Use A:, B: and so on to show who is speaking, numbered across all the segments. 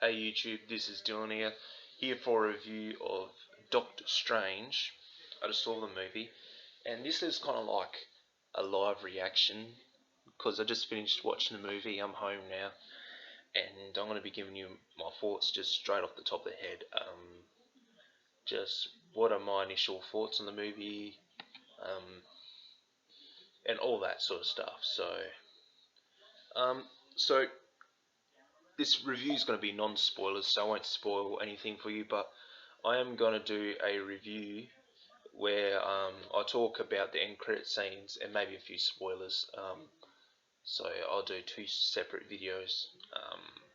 A: Hey YouTube, this is Dylan here for a review of Doctor Strange. I just saw the movie, and this is kind of like a live reaction because I just finished watching the movie. I'm home now, and I'm going to be giving you my thoughts just straight off the top of the head. Just what are my initial thoughts on the movie, um, and all that sort of stuff. Um, so this review is going to be non-spoilers, so I won't spoil anything for you, but I am going to do a review where I talk about the end credit scenes and maybe a few spoilers. So I'll do two separate videos.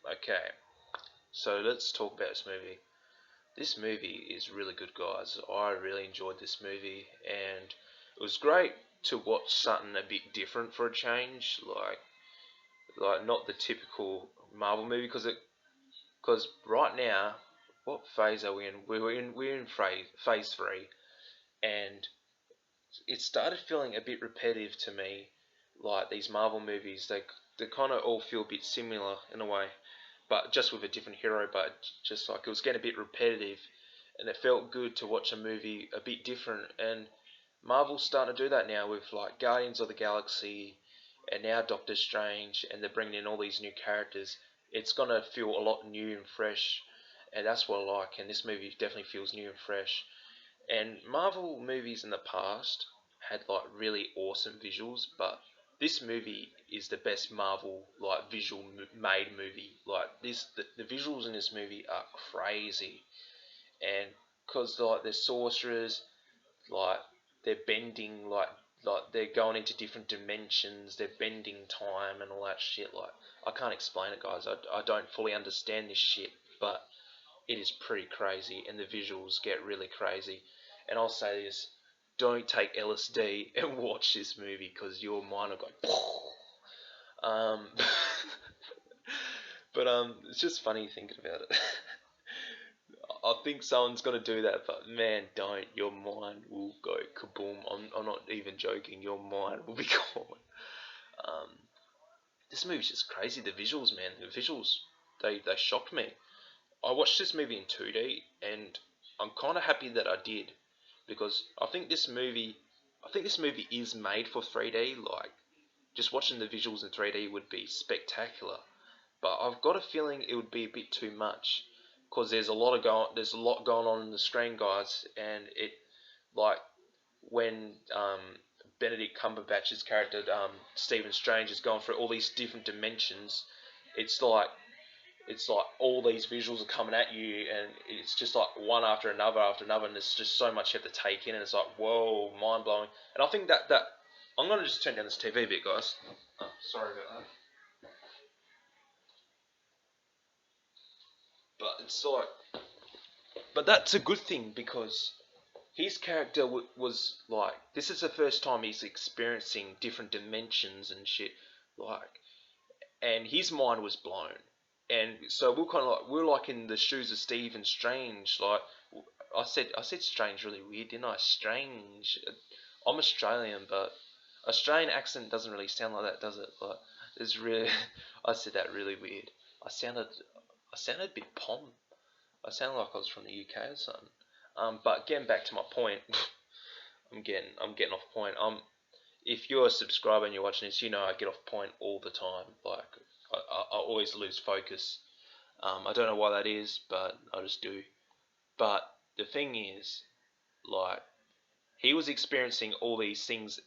A: Okay, so let's talk about this movie. This movie is really good, guys. I really enjoyed this movie, and it was great to watch something a bit different for a change, like not the typical Marvel movie, because right now, what phase are we in? We're in phase three, and it started feeling a bit repetitive to me. Like these Marvel movies, they kind of all feel a bit similar in a way, but just with a different hero. But just like it was getting a bit repetitive, and it felt good to watch a movie a bit different. And Marvel's starting to do that now with like Guardians of the Galaxy, and now Doctor Strange, and they're bringing in all these new characters. It's gonna feel a lot new and fresh, and that's what I like. And this movie definitely feels new and fresh. And Marvel movies in the past had like really awesome visuals, but this movie is the best Marvel like visual made movie. Like the visuals in this movie are crazy, and because like the sorcerers, like they're bending, like they're going into different dimensions, they're bending time and all that shit. Like I can't explain it, guys. I don't fully understand this shit, but it is pretty crazy, and the visuals get really crazy. And I'll say this: don't take LSD and watch this movie because your mind will go. But it's just funny thinking about it. I think someone's gonna do that, but man, don't. Your mind will go kaboom. I'm not even joking. Your mind will be gone. Um, this movie's just crazy. The visuals, man. The visuals, they shocked me. I watched this movie in 2D, and I'm kind of happy that I did because I think this movie is made for 3D. Like, just watching the visuals in 3D would be spectacular, but I've got a feeling it would be a bit too much because there's a lot going on in the screen, guys, and it like when Benedict Cumberbatch's character Stephen Strange is going through all these different dimensions. It's like it's like all these visuals are coming at you, and it's just like one after another, and there's just so much you have to take in, and it's like whoa, mind blowing. And I think that I'm gonna just turn down this TV a bit, guys. Oh, sorry about that. But it's like, but that's a good thing because his character was like, this is the first time he's experiencing different dimensions and shit, like, and his mind was blown. And so we're like in the shoes of Stephen Strange. Like I said Strange really weird, didn't I? Strange. I'm Australian, but Australian accent doesn't really sound like that, does it? Like it's really I said that really weird. I sounded I sounded a bit pom. I sounded like I was from the UK or something. But getting back to my point, I'm getting off point. If you're a subscriber and you're watching this, you know I get off point all the time. Like I always lose focus. I don't know why that is, but I just do. But the thing is, like, he was experiencing all these things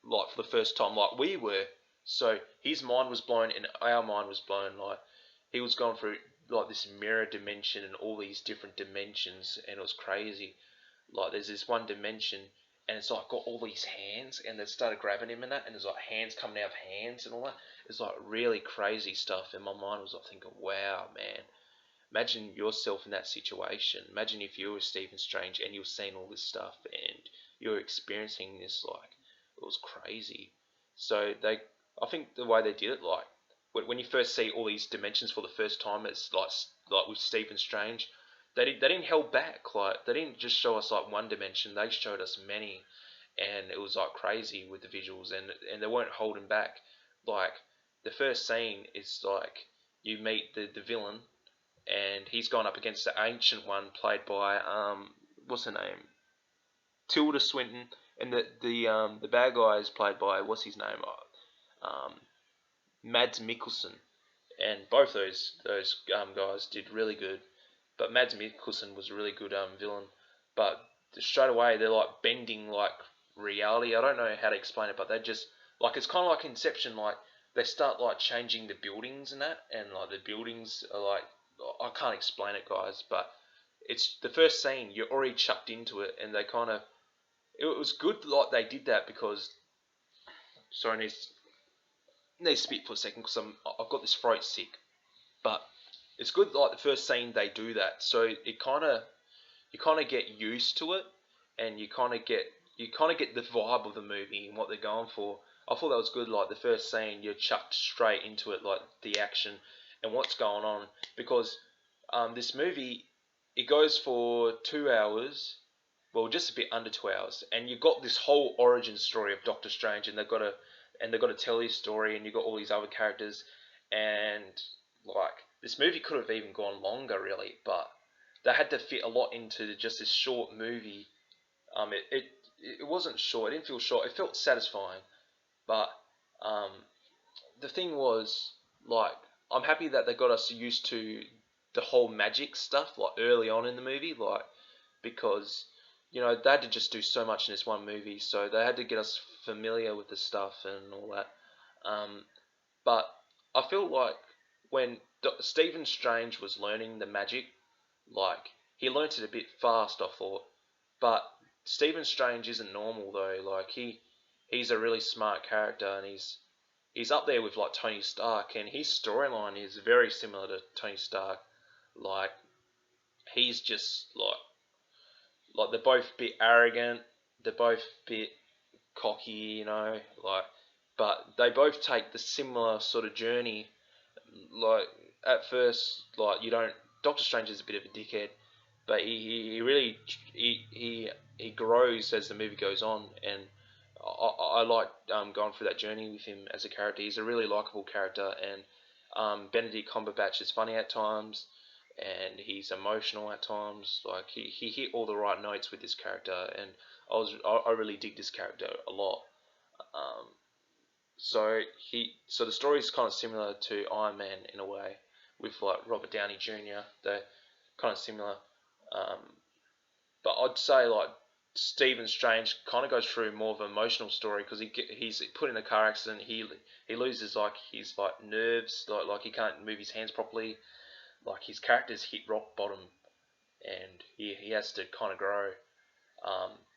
A: like for the first time, like we were. So his mind was blown, and our mind was blown. Like he was going through like this mirror dimension and all these different dimensions, and it was crazy. Like there's this one dimension, and it's like got all these hands, and they started grabbing him in that, and there's like hands coming out of hands and all that. It's like really crazy stuff, and my mind was like thinking, wow, man. Imagine yourself in that situation. Imagine if you were Stephen Strange and you were seeing all this stuff and you're experiencing this, like, it was crazy. So I think the way they did it, like, when you first see all these dimensions for the first time, it's like with Stephen Strange, they didn't hold back. Like, they didn't just show us like one dimension. They showed us many, and it was like crazy with the visuals, and they weren't holding back. Like, the first scene is like you meet the villain, and he's gone up against the Ancient One, played by what's her name, Tilda Swinton, and the bad guy is played by what's his name, um, Mads Mikkelsen, and both those guys did really good. But Mads Mikkelsen was a really good villain. But straight away they're like bending like reality. I don't know how to explain it, but they just like it's kind of like Inception. Like they start like changing the buildings and that, and like the buildings are like I can't explain it, guys. But it's the first scene. You're already chucked into it, and they kind of it was good like they did that because sorry, need to spit for a second because I've got this throat sick. But it's good like the first scene they do that, so it kind of you kind of get used to it, and you kind of get the vibe of the movie and what they're going for. I thought that was good. Like the first scene, you're chucked straight into it, like the action and what's going on, because this movie it goes for 2 hours, well, just a bit under 2 hours, and you've got this whole origin story of Doctor Strange, and they've got to tell his story, and you've got all these other characters, and like this movie could have even gone longer, really, but they had to fit a lot into just this short movie. It wasn't short. It didn't feel short. It felt satisfying, but um, the thing was like I'm happy that they got us used to the whole magic stuff like early on in the movie, like because they had to just do so much in this one movie, so they had to get us familiar with the stuff and all that. But I feel like when Stephen Strange was learning the magic, like he learnt it a bit fast, I thought. But Stephen Strange isn't normal though. Like he's a really smart character, and he's up there with like Tony Stark, and his storyline is very similar to Tony Stark. Like he's just like they're both a bit arrogant, they're both a bit cocky, like but they both take the similar sort of journey. Like at first, like you don't. Doctor Strange is a bit of a dickhead, but he really he grows as the movie goes on, and I like going through that journey with him as a character. He's a really likable character, and Benedict Cumberbatch is funny at times, and he's emotional at times. Like he hit all the right notes with this character, and I really dig this character a lot. Um, so the story is kind of similar to Iron Man in a way, with like Robert Downey Jr. They're kind of similar, um, but I'd say like Stephen Strange kind of goes through more of an emotional story because he's put in a car accident. He loses like his like nerves, like he can't move his hands properly. Like his character's hit rock bottom, and he has to kind of grow.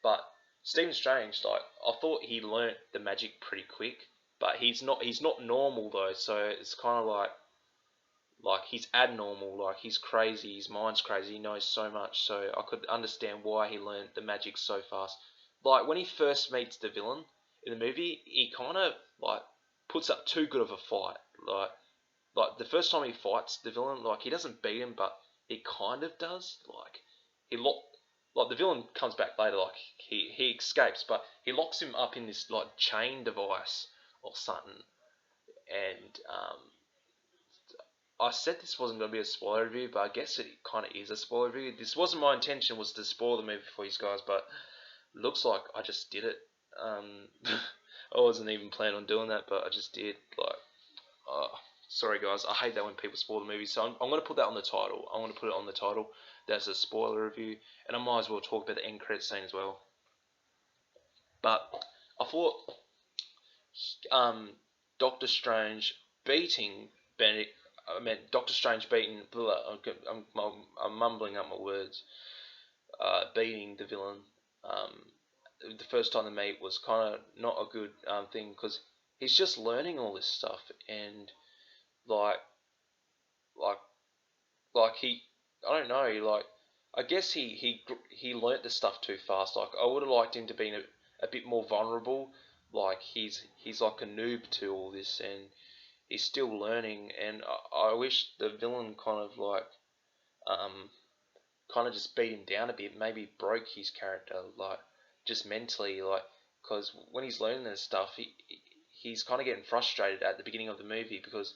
A: But Stephen Strange, like I thought he learnt the magic pretty quick, but he's not normal though. So it's kind of like he's abnormal, like he's crazy, his mind's crazy, he knows so much. So I could understand why he learnt the magic so fast. Like when he first meets the villain in the movie, he kind of like puts up too good of a fight. Like the first time he fights the villain, like he doesn't beat him, but he kind of does. Like he lock, like the villain comes back later, like he escapes, but he locks him up in this like chain device or something. And I said this wasn't going to be a spoiler review, but I guess it kind of is a spoiler review. This wasn't my intention, was to spoil the movie for you guys, but it looks like I just did it. I wasn't even planning on doing that, but I just did. Like, uh, sorry guys, I hate that when people spoil the movie, so I'm going to put that on the title. I'm going to put it on the title. That's a spoiler review, and I might as well talk about the end credit scene as well. But I thought Doctor Strange beating Benedict. I meant Doctor Strange beating. I'm mumbling up my words. Beating the villain. The first time they meet was kind of not a good thing because he's just learning all this stuff, and like like like I don't know, like I guess he learnt the stuff too fast. Like I would have liked him to be a bit more vulnerable. Like he's like a noob to all this, and he's still learning. And I wish the villain um kind of just beat him down a bit, maybe broke his character, like just mentally, like because when he's learning this stuff, he's kind of getting frustrated at the beginning of the movie because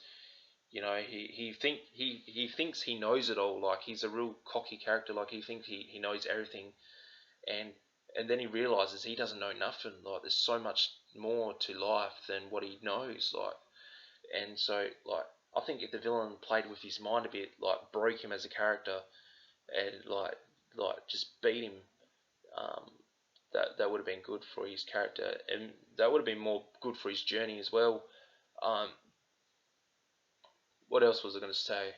A: he thinks he knows it all. Like he's a real cocky character. Like he thinks he knows everything, and and then he realizes he doesn't know nothing. Like there's so much more to life than what he knows. Like and so like I think if the villain played with his mind a bit, like broke him as a character, and like just beat him, um, that would have been good for his character, and that would have been more good for his journey as well. Um, what else was I going to say?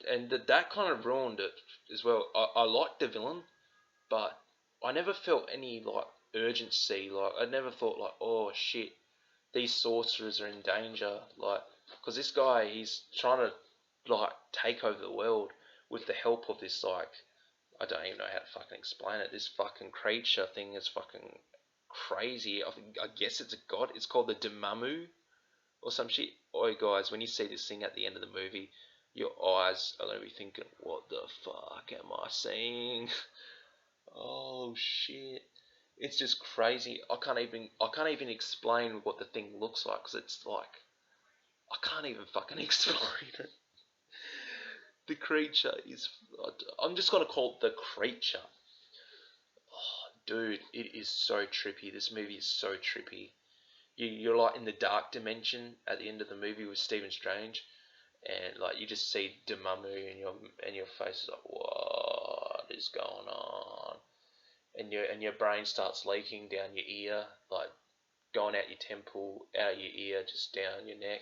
A: And that kind of ruined it as well. I liked the villain, but I never felt any like urgency. Like I never thought like, oh shit, these sorcerers are in danger. Like, because this guy he's trying to like take over the world with the help of this like I don't even know how to fucking explain it. This fucking creature thing is fucking crazy. I guess it's a god. It's called the Demamu or some shit. Oi, guys, when you see this thing at the end of the movie, your eyes are gonna be thinking, "What the fuck am I seeing?" Oh shit! It's just crazy. I can't even explain what the thing looks like because it's like I can't even fucking explain it. The creature is. I'm just gonna call it the creature. Oh, dude, it is so trippy. This movie is so trippy. You're like in the dark dimension at the end of the movie with Stephen Strange, and like you just see Dormammu, and your face is like, what is going on? And your brain starts leaking down your ear, like going out your temple, out your ear, just down your neck.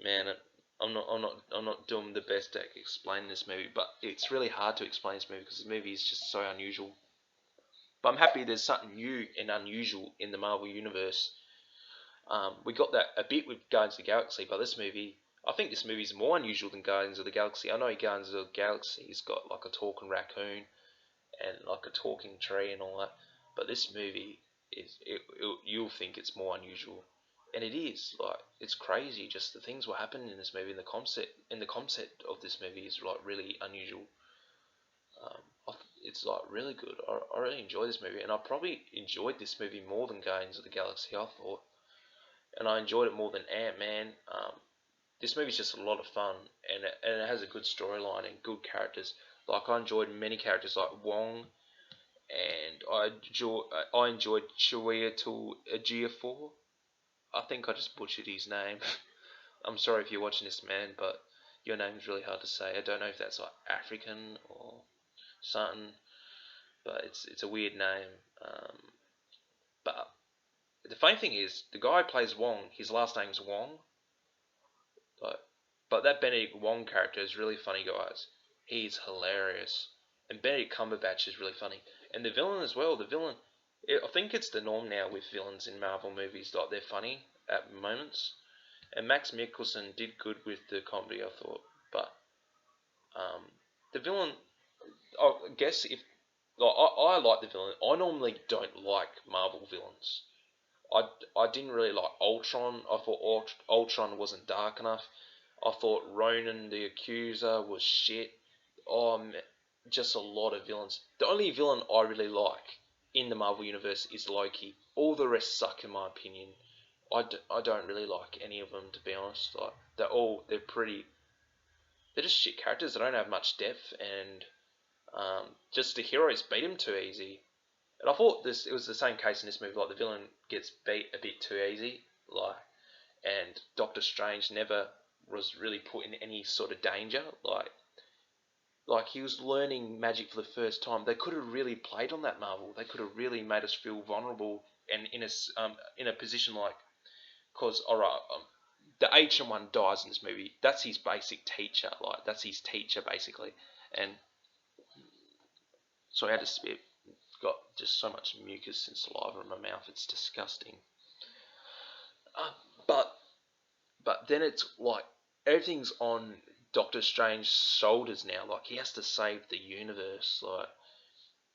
A: Man, I'm not doing the best at explaining this movie, but it's really hard to explain this movie because this movie is just so unusual. But I'm happy there's something new and unusual in the Marvel universe. We got that a bit with Guardians of the Galaxy, but I think this movie is more unusual than Guardians of the Galaxy. I know Guardians of the Galaxy's got like a talking raccoon and like a talking tree and all that, but this movie you'll think it's more unusual, and it is. Like it's crazy. Just the things were happening in this movie, and the concept of this movie is like really unusual. It's like really good. I really enjoy this movie, and I probably enjoyed this movie more than Guardians of the Galaxy. I thought, and I enjoyed it more than Ant-Man. This movie's just a lot of fun, and it has a good storyline and good characters. Like I enjoyed many characters like Wong, and I enjoyed Chiwetel Ejiofor. I think I just butchered his name. I'm sorry if you're watching this, man, but your name's really hard to say. I don't know if that's like African or something, but it's a weird name. But the funny thing is, the guy who plays Wong, his last name's Wong. But but that Benedict Wong character is really funny, guys. He's hilarious, and Benedict Cumberbatch is really funny, and the villain as well. The villain, I think it's the norm now with villains in Marvel movies. Like they're funny at moments, and Max Mikkelsen did good with the comedy, I thought. But the villain, I guess if like, I like the villain. I normally don't like Marvel villains. I, I didn't really like Ultron. I thought Ultron wasn't dark enough. I thought Ronan the Accuser was shit. Just a lot of villains. The only villain I really like in the Marvel Universe is Loki. All the rest suck in my opinion. I don't really like any of them, to be honest. Like they're just shit characters. They don't have much depth, and just the heroes beat them too easy. And I thought it was the same case in this movie. Like the villain gets beat a bit too easy, like, and Doctor Strange never was really put in any sort of danger. Like he was learning magic for the first time. They could have really played on that, Marvel. They could have really made us feel vulnerable and in a position like, cause alright, the ancient one dies in this movie. That's his basic teacher. Like that's his teacher basically, and so I had to spit. Got just so much mucus and saliva in my mouth. It's disgusting. Uh, but then it's like everything's on Doctor Strange's shoulders now. Like he has to save the universe. Like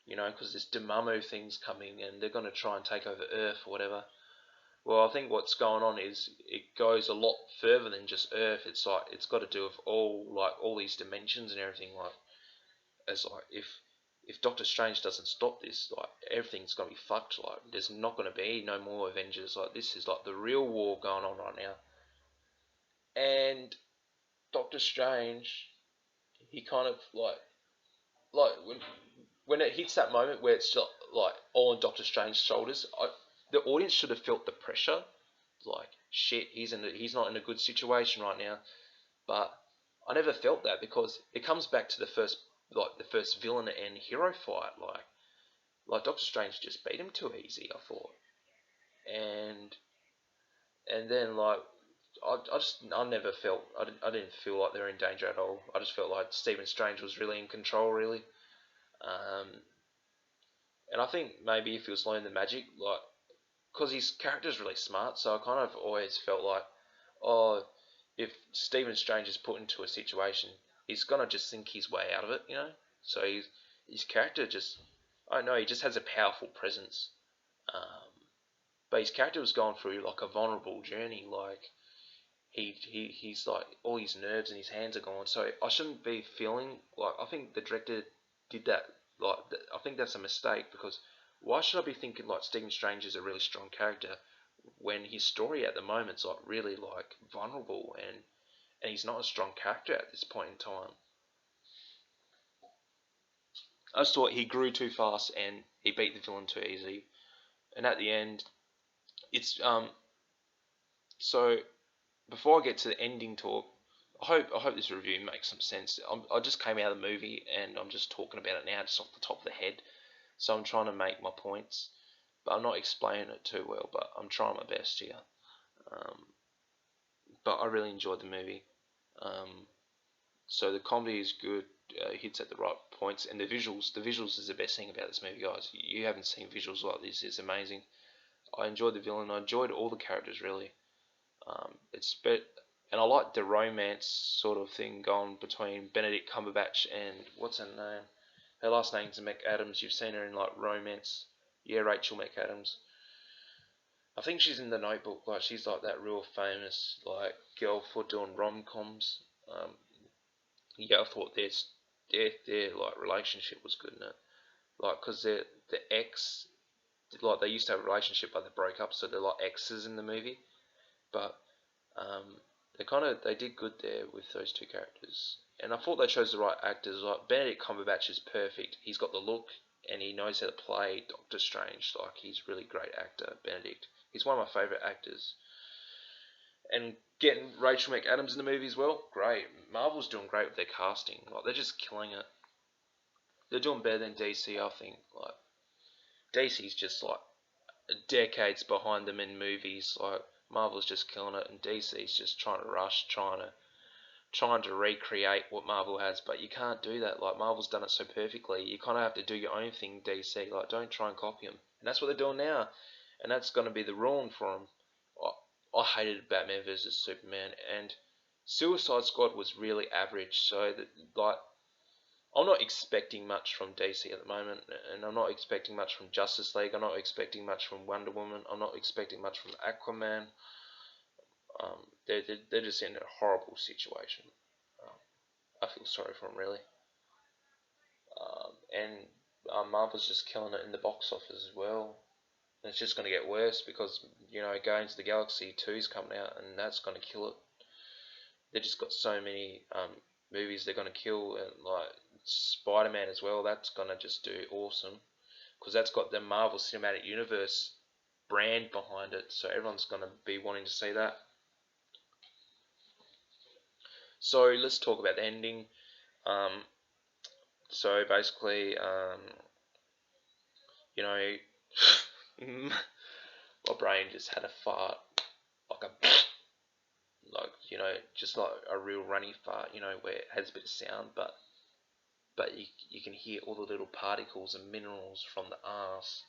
A: because this Dormammu thing's coming and they're gonna try and take over Earth or whatever. Well, I think what's going on is it goes a lot further than just Earth. It's like it's got to do with all these dimensions and everything. Like as like if Doctor Strange doesn't stop this, like everything's gonna be fucked. Like there's not gonna be no more Avengers. Like this is like the real war going on right now. And Doctor Strange, he kind of like when it hits that moment where it's just like all on Doctor Strange's shoulders, the audience should have felt the pressure. Like shit, he's not in a good situation right now. But I never felt that because it comes back to the first villain and hero fight. Like Doctor Strange just beat him too easy, I thought, and then I never felt I didn't feel like they were in danger at all. I just felt like Stephen Strange was really in control, really. Um, and I think maybe if he was learning the magic, like, because his character's really smart, so I kind of always felt like, oh, if Stephen Strange is put into a situation, he's gonna just think his way out of it, you know. So his character just, I don't know, he just has a powerful presence. Um, but his character was going through like a vulnerable journey, like he's like all his nerves and his hands are gone. So I shouldn't be feeling like I think the director did that. I think that's a mistake because why should I be thinking like Stephen Strange is a really strong character when his story at the moment's like really like vulnerable and he's not a strong character at this point in time. I just thought he grew too fast and he beat the villain too easy. And at the end, it's so before I get to the ending talk, I hope this review makes some sense. I just came out of the movie and I'm just talking about it now, just off the top of the head. So I'm trying to make my points, but I'm not explaining it too well. But I'm trying my best here. Um, but I really enjoyed the movie. Um, so the comedy is good, hits at the right points, and the visuals is the best thing about this movie, guys. You haven't seen visuals like this; it's amazing. I enjoyed the villain. I enjoyed all the characters really. And I like the romance sort of thing going between Benedict Cumberbatch and what's her name? Her last name's McAdams. You've seen her in like romance. Yeah, Rachel McAdams. I think she's in The Notebook. Like she's like that real famous like girl for doing rom coms. Um, yeah, I thought their like relationship was good in it. Like, cause the ex, like they used to have a relationship but they broke up, so they're like exes in the movie. But they did good there with those two characters, and I thought they chose the right actors. Like Benedict Cumberbatch is perfect. He's got the look, and he knows how to play Doctor Strange. Like he's a really great actor, Benedict. He's one of my favourite actors. And getting Rachel McAdams in the movie as well, great. Marvel's doing great with their casting. Like they're just killing it. They're doing better than DC, I think. Like DC's just like decades behind them in movies. Like Marvel's just killing it, and DC's just trying to rush, trying to recreate what Marvel has, but you can't do that. Like Marvel's done it so perfectly, you kind of have to do your own thing. DC, like don't try and copy them, and that's what they're doing now, and that's going to be the ruin for them. I hated Batman vs Superman, and Suicide Squad was really average. So that like I'm not expecting much from DC at the moment, and I'm not expecting much from Justice League. I'm not expecting much from Wonder Woman. I'm not expecting much from Aquaman. They're just in a horrible situation. Um, I feel sorry for them really. And Marvel's just killing it in the box office as well. And it's just going to get worse because Guardians of the Galaxy 2 is coming out, and that's going to kill it. They just got so many movies they're going to kill, and like Spider-Man as well. That's going to just do awesome because that's got the Marvel Cinematic Universe brand behind it, so everyone's going to be wanting to see that. So let's talk about the ending. Um, so basically, you know, my brain just had a fart, like a, like just like a real runny fart, where it has a bit of sound, but you can hear all the little particles and minerals from the arse.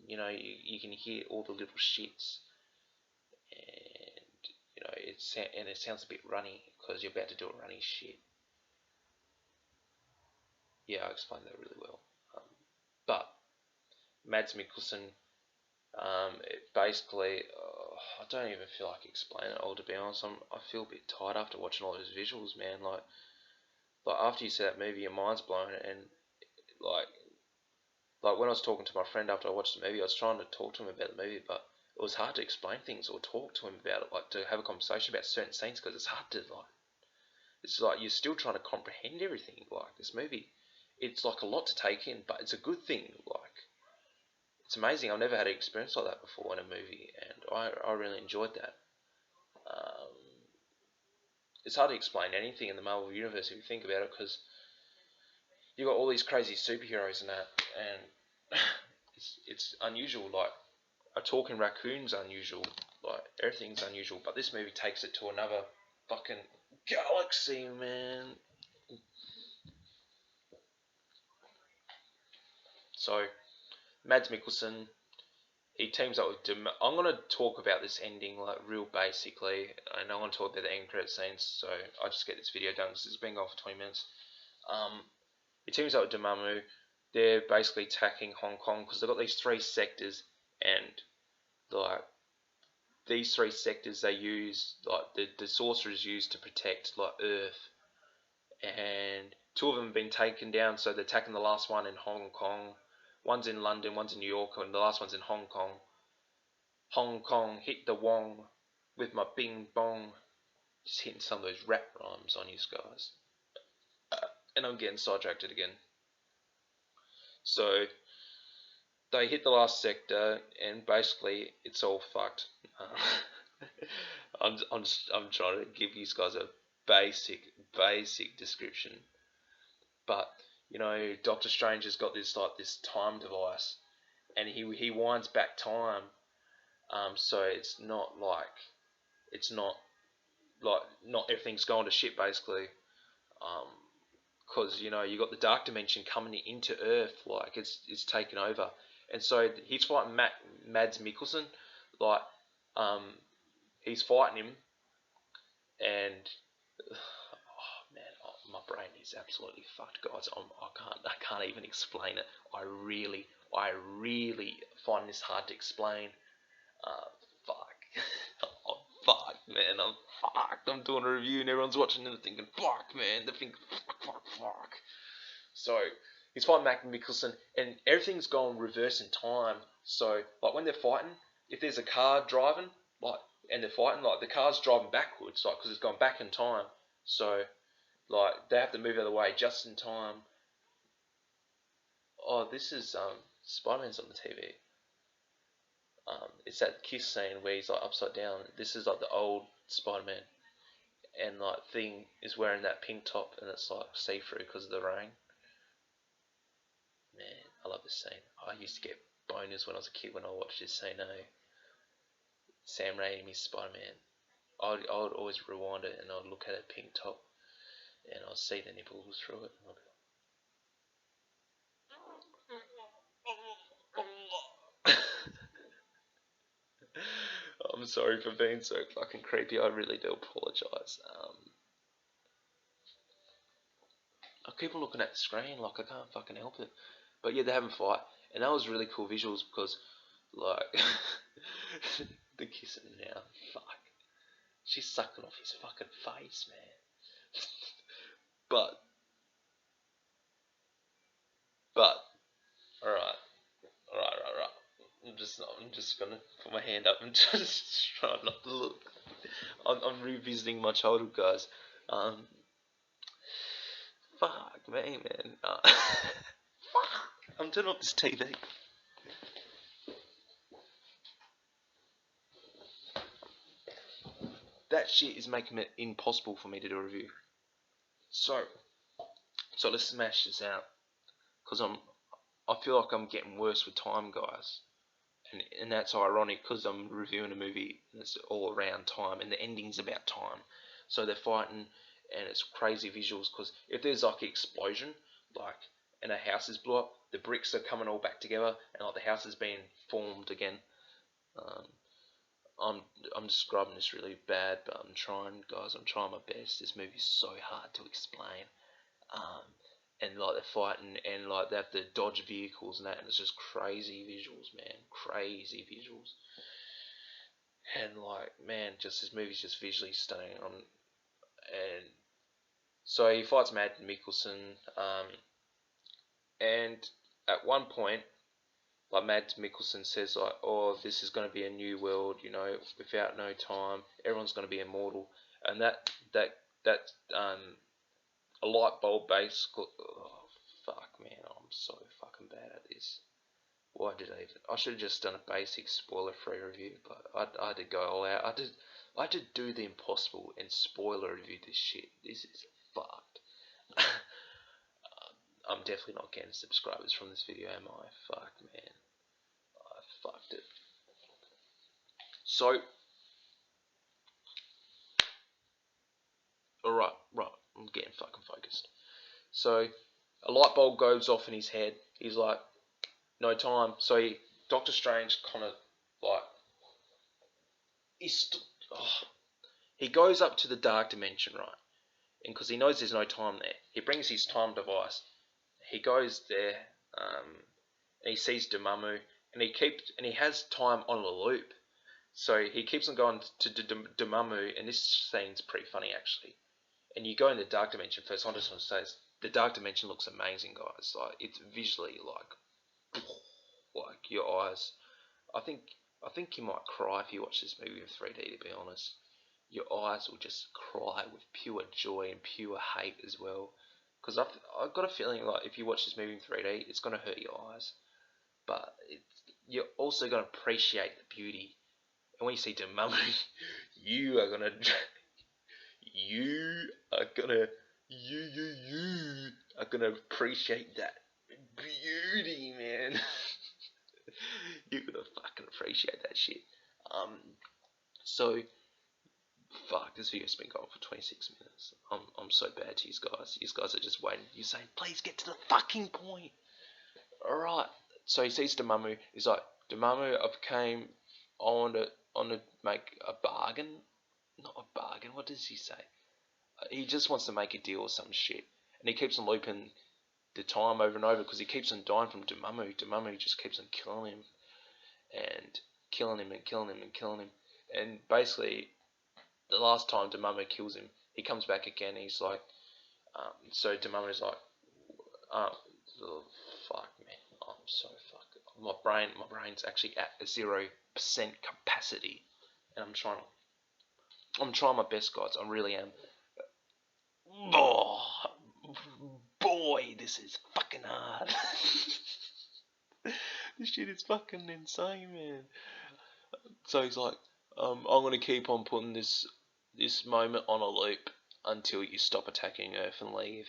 A: You can hear all the little shits, and it sounds a bit runny because you're about to do a runny shit. Yeah, I explained that really well. But Mads Mikkelsen, basically, I don't even feel like explaining it all. To be honest, I feel a bit tired after watching all those visuals, man. Like after you see that movie, your mind's blown, and like when I was talking to my friend after I watched the movie, I was trying to talk to him about the movie, but it was hard to explain things or talk to him about it, like to have a conversation about certain scenes, because it's hard to like. It's like you're still trying to comprehend everything. Like this movie, it's like a lot to take in, but it's a good thing. Like it's amazing. I've never had an experience like that before in a movie, and I really enjoyed that. Um, it's hard to explain anything in the Marvel universe if you think about it, because you got all these crazy superheroes and that, and it's unusual. Like a talking raccoon's unusual. Like everything's unusual, but this movie takes it to another fucking galaxy, man. So Mads Mikkelsen, he teams up with. I'm gonna talk about this ending like real basically, and I'm gonna talk about the end credit scenes. So I just get this video done because it's been going for 20 minutes. He teams up with Dormammu. They're basically attacking Hong Kong because they've got these three sectors, and like these three sectors they use like the sorcerers use to protect like Earth, and two of them have been taken down, so they're attacking the last one in Hong Kong. One's in London, one's in New York, and the last one's in Hong Kong. Hong Kong hit the wong with my bing bong. Just hitting some of those rap rhymes on you guys. And I'm getting sidetracked again. So they hit the last sector, and basically it's all fucked. I'm trying to give you guys a basic description, but you know, Doctor Strange has got this time device, and he winds back time. So it's not not everything's going to shit basically. Because you know you got the dark dimension coming into Earth, like it's taken over, and so he's fighting Mads Mikkelsen, like he's fighting him, and oh man, my brain is absolutely fucked, guys. I can't even explain it. I really find this hard to explain. Fuck. Oh, fuck, man. I'm fucked. I'm doing a review and everyone's watching and thinking, fuck, man. They're thinking, fuck. So, he's fighting Mac Mickelson and everything's going reverse in time. So, like, when they're fighting, if there's a car driving, like, and they're fighting, like, the car's driving backwards, like, because it's gone back in time. So, like, they have to move out of the way just in time. Oh, this is, Spider-Man's on the TV. It's that kiss scene where he's like upside down. This is like the old Spider-Man, and like Thing is wearing that pink top, and it's like see-through because of the rain. Man, I love this scene. I used to get boners when I was a kid when I watched this scene. Sam Raimi's Spider-Man. I would always rewind it, and I'd look at that pink top, and I'd see the nipples through it. And I'd be like, I'm sorry for being so fucking creepy. I really do apologise. I keep on looking at the screen like I can't fucking help it. But yeah, they're having a fight, and that was really cool visuals because, like, the kissing now, fuck, she's sucking off his fucking face, man. but, all right. I'm just gonna put my hand up and just try not to look. I'm revisiting my childhood, guys. Fuck me, man. Fuck. I'm turning off this TV. That shit is making it impossible for me to do a review. So let's smash this out, cause I feel like I'm getting worse with time, guys. And that's ironic because I'm reviewing a movie that's all around time, and the ending's about time. So they're fighting, and it's crazy visuals. Because if there's like an explosion, like, and a house is blew up, the bricks are coming all back together, and like the house is being formed again. I'm describing this really bad, but I'm trying, guys. I'm trying my best. This movie's so hard to explain. And like they're fighting, and like they have to dodge vehicles and that, and it's just crazy visuals, man, crazy visuals. And like, man, just this movie's just visually stunning. And so he fights Matt Mikkelsen, and at one point like Mads Mikkelsen says, like, oh, this is going to be a new world, you know, without no time, everyone's going to be immortal, and that a light bulb basically. Oh, fuck, man, I'm so fucking bad at this. Why did I? I should have just done a basic spoiler-free review, but I had to go all out. I had to do the impossible and spoiler review this shit. This is fucked. I'm definitely not getting subscribers from this video, am I? Fuck, man. I fucked it. So, alright, right, I'm getting fucking focused. So, a light bulb goes off in his head. He's like, no time. So, Doctor Strange kind of, like, he goes up to the dark dimension, right? And because he knows there's no time there, he brings his time device. He goes there, and he sees Dormammu, and he has time on a loop. So he keeps on going to Dormammu, and this scene's pretty funny actually. And you go in the dark dimension first. I just want to say the dark dimension looks amazing, guys. Like, it's visually like your eyes. I think you might cry if you watch this movie in 3D. To be honest, your eyes will just cry with pure joy and pure hate as well. Because I've got a feeling like if you watch this movie in 3D, it's gonna hurt your eyes. But you're also gonna appreciate the beauty. And when you see Dormammu, you are gonna appreciate that beauty, man. You're gonna fucking appreciate that shit. So fuck, this video's been going for 26 minutes. I'm so bad to you guys. You guys are just waiting. You're saying, please get to the fucking point. Alright. So he sees Dormammu. He's like, Dormammu, I want to make a bargain. Not a bargain. What does he say? He just wants to make a deal or some shit. And he keeps on looping the time over and over because he keeps on dying from Dormammu. Dormammu just keeps on killing him. And killing him and killing him and killing him. And basically, the last time Dormammu kills him, he comes back again. He's like, so Dormammu's like, oh, fuck, man, I'm so fucked. My brain's actually at 0% capacity, and I'm trying my best, guys. I really am. Oh, boy, this is fucking hard. This shit is fucking insane, man. So he's like, I'm gonna keep on putting this moment on a loop until you stop attacking Earth and leave.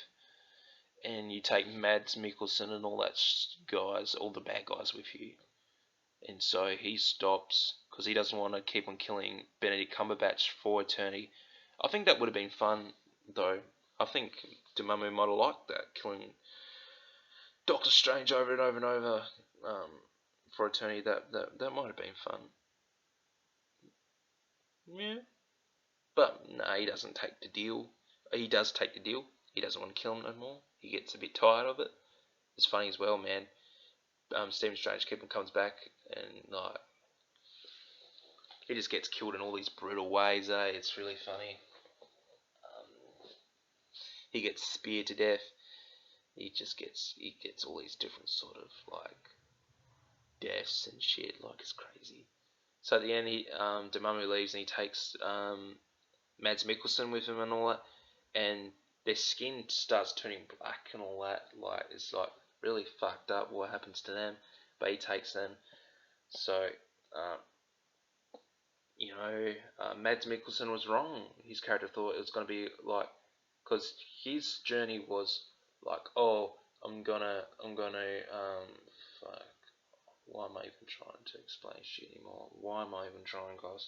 A: And you take Mads Mikkelsen and all that guys, all the bad guys with you. And so he stops because he doesn't want to keep on killing Benedict Cumberbatch for eternity. I think that would have been fun, though. I think Dormammu might have liked that, killing Doctor Strange over and over and over for eternity. That might have been fun. Yeah. But no, he doesn't take the deal. He does take the deal. He doesn't want to kill him no more. He gets a bit tired of it. It's funny as well, man. Stephen Strange comes back and like he just gets killed in all these brutal ways. It's really funny. He gets speared to death. He gets all these different sort of like deaths and shit. Like, it's crazy. So at the end, Dormammu leaves and he takes Mads Mikkelsen with him and all that, and their skin starts turning black and all that. Like, it's like really fucked up what happens to them, but he takes them. So, Mads Mikkelsen was wrong. His character thought it was going to be like, because his journey was like, oh, I'm gonna, fuck. Why am I even trying to explain shit anymore? Why am I even trying, guys?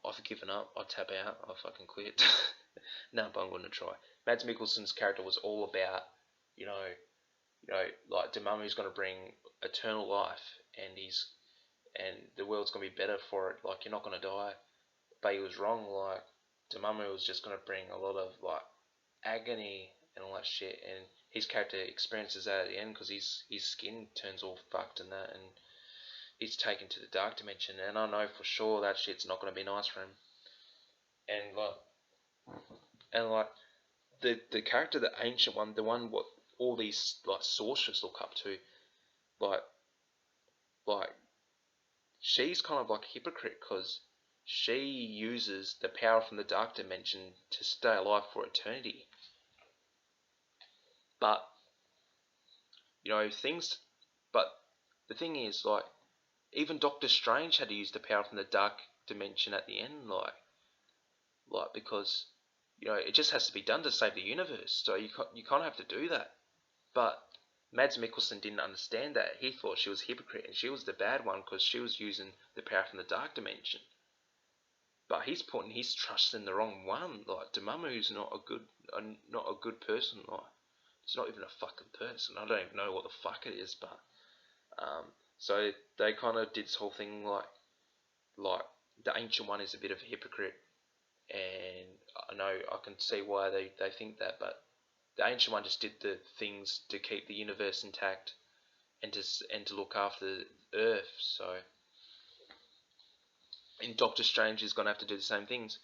A: I've given up. I tap out. I fucking quit. No, but I'm gonna try. Mads Mikkelsen's character was all about, like Dormammu's gonna bring eternal life, and the world's gonna be better for it. Like, you're not gonna die. But he was wrong. Like, Dormammu was just gonna bring a lot of like agony and all that shit, and his character experiences that at the end because his skin turns all fucked and that, and he's taken to the dark dimension. And I know for sure that shit's not gonna be nice for him. And like the character, the ancient one, the one what all these like sorcerers look up to, like like, she's kind of like a hypocrite because she uses the power from the dark dimension to stay alive for eternity. But things. But the thing is, like, even Doctor Strange had to use the power from the dark dimension at the end, like because it just has to be done to save the universe. So you kind of have to do that. But Mads Mikkelsen didn't understand that. He thought she was a hypocrite and she was the bad one because she was using the power from the dark dimension. But he's putting his trust in the wrong one. Like, Dormammu's not a good person. Like, it's not even a fucking person. I don't even know what the fuck it is. But so they kind of did this whole thing like the Ancient One is a bit of a hypocrite, and I know I can see why they think that. But the Ancient One just did the things to keep the universe intact and to look after Earth. So, and Doctor Strange is gonna have to do the same things.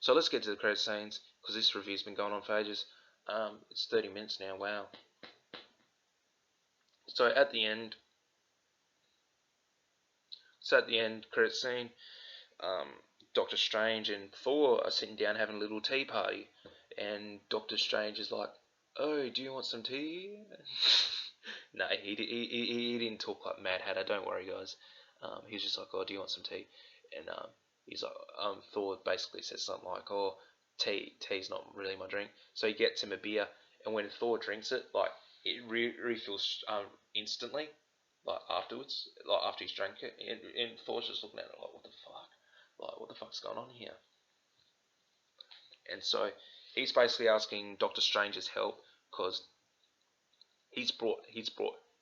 A: So let's get to the credit scenes because this review's been going on for ages. It's 30 minutes now. Wow. So at the end, credit scene. Um, Doctor Strange and Thor are sitting down having a little tea party, and Doctor Strange is like, "Oh, do you want some tea?" No, he didn't talk like Mad Hatter. Don't worry, guys. He was just like, "Oh, do you want some tea?" And he's like, Thor basically says something like, "Oh, tea's not really my drink." So he gets him a beer, and when Thor drinks it, like, it refills instantly, like afterwards, like after he's drank it, and Thor's just looking at it like, "What the fuck? Like, what the fuck's going on here?" And so he's basically asking Doctor Strange's help because he's brought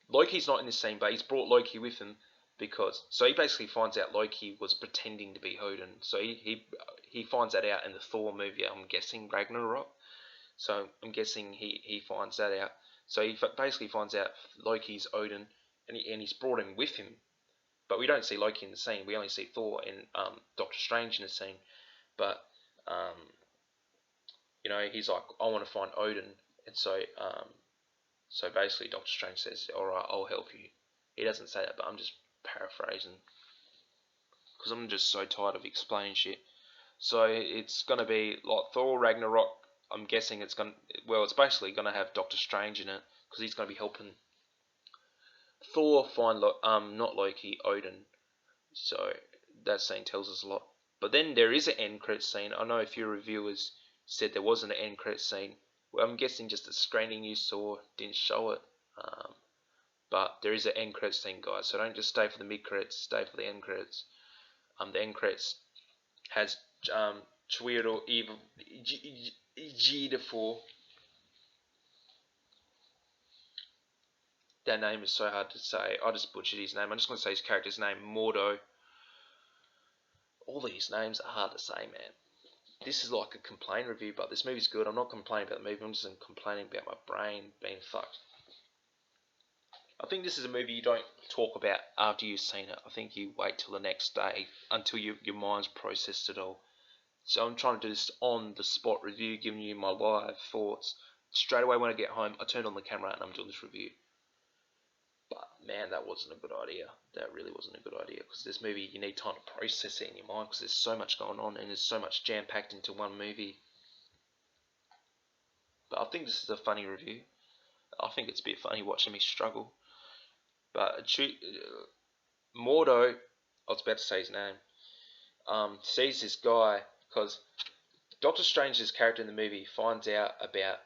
A: Loki's not in this scene, but he's brought Loki with him because so he basically finds out Loki was pretending to be Odin. So he finds that out in the Thor movie. I'm guessing Ragnarok. So I'm guessing he finds that out. So he basically finds out Loki's Odin, and he's brought him with him. But we don't see Loki in the scene. We only see Thor and Doctor Strange in the scene. But um, he's like, "I want to find Odin," and so basically, Doctor Strange says, "All right, I'll help you." He doesn't say that, but I'm just paraphrasing because I'm just so tired of explaining shit. So it's gonna be like Thor Ragnarok. I'm guessing it's basically gonna have Doctor Strange in it because he's gonna be helping Thor find not Loki, Odin. So that scene tells us a lot. But then there is an end credit scene. I know a few reviewers said there wasn't an end credit scene. Well, I'm guessing just the screening you saw didn't show it. But there is an end credit scene, guys. So don't just stay for the mid credits. Stay for the end credits. The end credits has Chiwetel Ejiofor. That name is so hard to say. I just butchered his name. I'm just going to say his character's name, Mordo. All these names are hard to say, man. This is like a complaint review, but this movie's good. I'm not complaining about the movie. I'm just complaining about my brain being fucked. I think this is a movie you don't talk about after you've seen it. I think you wait till the next day until your mind's processed it all. So I'm trying to do this on the spot review, giving you my live thoughts. Straight away when I get home, I turned on the camera and I'm doing this review. But man, that wasn't a good idea. That really wasn't a good idea because this movie, you need time to process it in your mind because there's so much going on and there's so much jam packed into one movie. But I think this is a funny review. I think it's a bit funny watching me struggle. But Mordo, I was about to say his name, sees this guy because Doctor Strange's character in the movie finds out about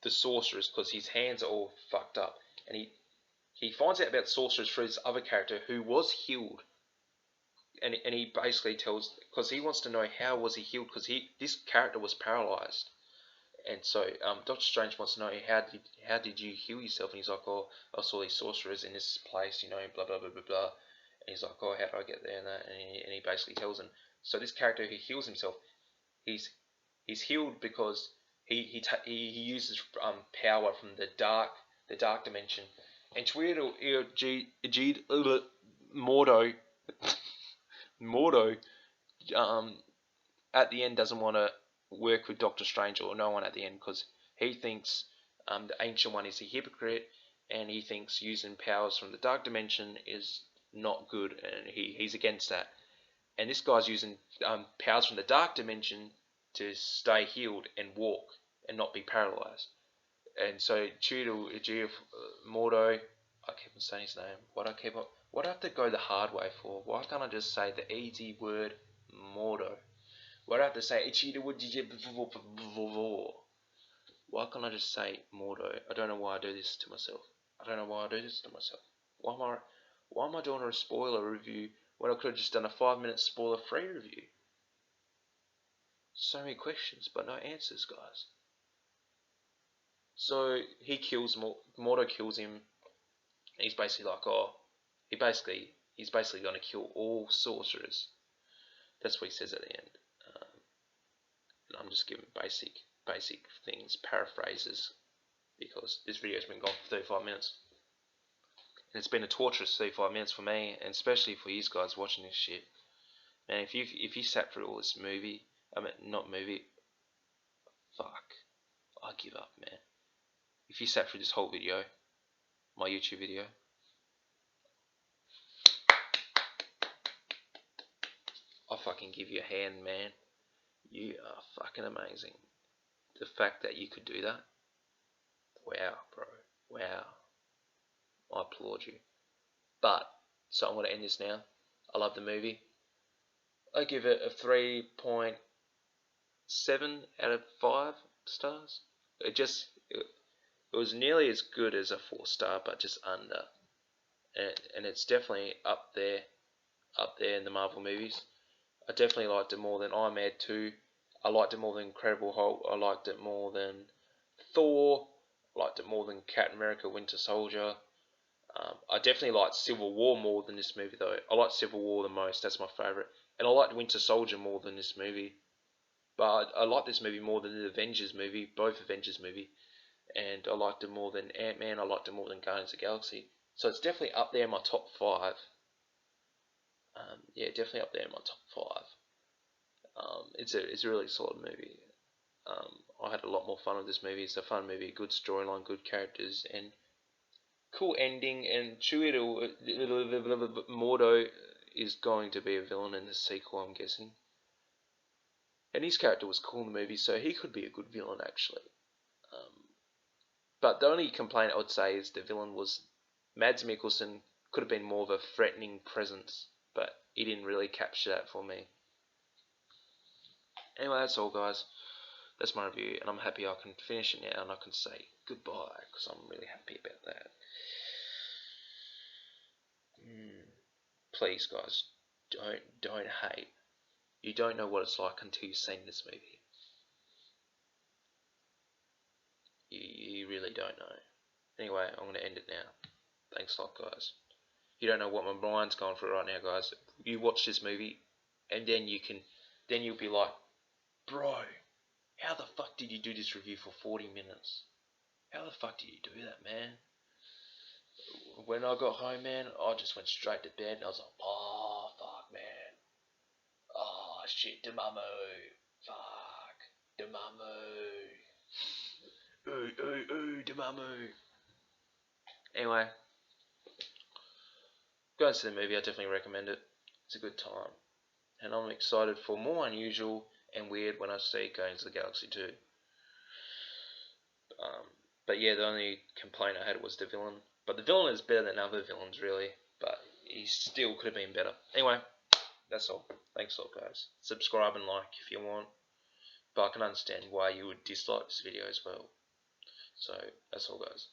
A: the sorcerers because his hands are all fucked up, and he finds out about sorcerers through this other character who was healed, and he basically tells because he wants to know how was he healed because this character was paralyzed, and so Doctor Strange wants to know how did you heal yourself, and he's like, "Oh, I saw these sorcerers in this place, blah blah blah blah blah," and he's like, "Oh, how do I get there?" and he basically tells him. So this character who heals himself, he's healed because he uses power from the dark dimension, and Chiwetel Mordo Mordo at the end doesn't want to work with Doctor Strange or no one at the end because he thinks the Ancient One is a hypocrite and he thinks using powers from the dark dimension is not good, and he's against that. And this guy's using powers from the dark dimension to stay healed and walk and not be paralyzed. And so Mordo, I keep on saying his name. Why do I have to go the hard way for? Why can't I just say the easy word Mordo? Why do I have to say Why can't I just say Mordo? I don't know why I do this to myself. Why am I doing a spoiler review when I could have just done a 5-minute spoiler-free review? So many questions, but no answers, guys. So he kills Mordo kills him. He's basically like, he's basically going to kill all sorcerers. That's what he says at the end. And I'm just giving basic things, paraphrases, because this video's been gone for 35 minutes. And it's been a torturous 35 minutes for me, and especially for you guys watching this shit. Man, if you sat through all this fuck, I give up, man. If you sat through this whole video, my YouTube video, I fucking give you a hand, man. You are fucking amazing. The fact that you could do that, wow, bro, wow. I applaud you. But, so I'm going to end this now. I love the movie. I give it a 3.7 out of 5 stars. It was nearly as good as a 4-star, but just under. And it's definitely up there in the Marvel movies. I definitely liked it more than Iron Man 2. I liked it more than Incredible Hulk. I liked it more than Thor. I liked it more than Captain America Winter Soldier. I definitely liked Civil War more than this movie, though. I liked Civil War the most. That's my favourite. And I liked Winter Soldier more than this movie. But I liked this movie more than the Avengers movie, both Avengers movie. And I liked it more than Ant-Man. I liked it more than Guardians of the Galaxy. So it's definitely up there in my top 5. Yeah, definitely up there in my top 5. It's a really solid movie. I had a lot more fun with this movie. It's a fun movie, good storyline, good characters, and cool ending. And Mordo is going to be a villain in the sequel, I'm guessing. And his character was cool in the movie, so he could be a good villain, actually. But the only complaint I would say is the villain was Mads Mikkelsen could have been more of a threatening presence, but he didn't really capture that for me. Anyway, that's all, guys. That's my review, and I'm happy I can finish it now and I can say goodbye, because I'm really happy about that. Please, guys, don't hate. You don't know what it's like until you've seen this movie. You really don't know. Anyway, I'm going to end it now. Thanks a lot, guys. You don't know what my mind's going through right now, guys. You watch this movie, and then you'll be like, bro, how the fuck did you do this review for 40 minutes? How the fuck did you do that, man? When I got home, man, I just went straight to bed, and I was like, oh, fuck, man. Oh, shit, Demamu. Fuck. Demamu. Ooh, Demamu. Anyway, go and see the movie. I definitely recommend it. It's a good time. And I'm excited for more unusual and weird when I see Guardians of the Galaxy 2. But yeah, the only complaint I had was the villain. But the villain is better than other villains, really. But he still could have been better. Anyway, that's all. Thanks a lot, guys. Subscribe and like if you want. But I can understand why you would dislike this video as well. So, that's all, guys.